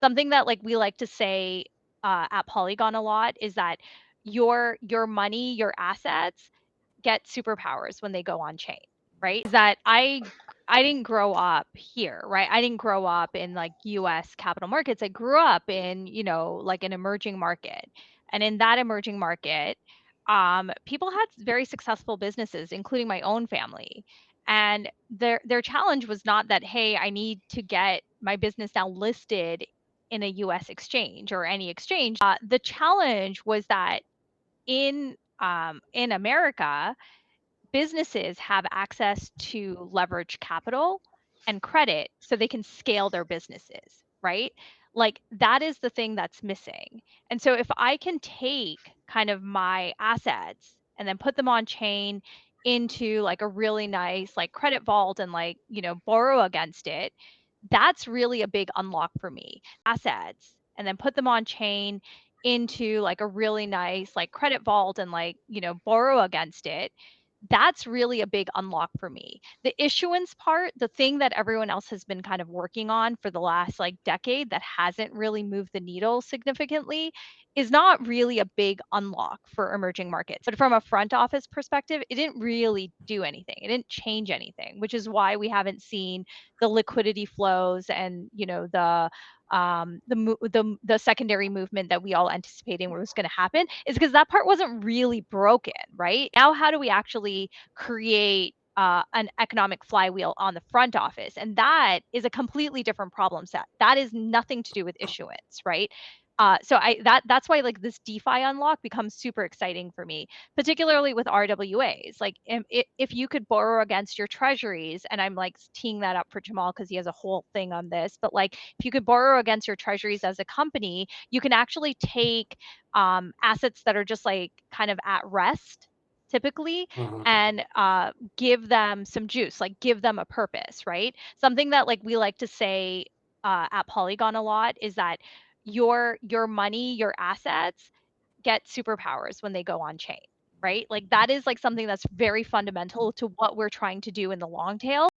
Something that like we like to say at Polygon a lot is that your money, your assets get superpowers when they go on chain, right? Is that I didn't grow up here, right? I didn't grow up in like US capital markets. I grew up in, like an emerging market. And in that emerging market, people had very successful businesses, including my own family. And their challenge was not that, hey, I need to get my business now listed in a US exchange or any exchange. The challenge was that in America, businesses have access to leverage capital and credit so they can scale their businesses, right? Like that is the thing that's missing. And so if I can take kind of my assets and then put them on chain into like a really nice like credit vault and like, borrow against it, that's really a big unlock for me. Assets and then put them on chain into like a really nice like credit vault and like, borrow against it, that's really a big unlock for me. The issuance part, the thing that everyone else has been kind of working on for the last like decade that hasn't really moved the needle significantly, is not really a big unlock for emerging markets. But from a front office perspective, it didn't really do anything. It didn't change anything, which is why we haven't seen the liquidity flows and, the secondary movement that we all anticipating was going to happen, is because that part wasn't really broken, right? Now, how do we actually create an economic flywheel on the front office? And that is a completely different problem set. That is nothing to do with issuance, right? So that's why like this DeFi unlock becomes super exciting for me, particularly with RWAs. Like if you could borrow against your treasuries, and I'm like teeing that up for Jamal because he has a whole thing on this, but like if you could borrow against your treasuries as a company, you can actually take assets that are just like kind of at rest typically Mhm. and give them some juice, like give them a purpose, right? Something that like we like to say at Polygon a lot is that your money, your assets get superpowers when they go on chain, right? Like that is like something that's very fundamental to what we're trying to do in the long tail.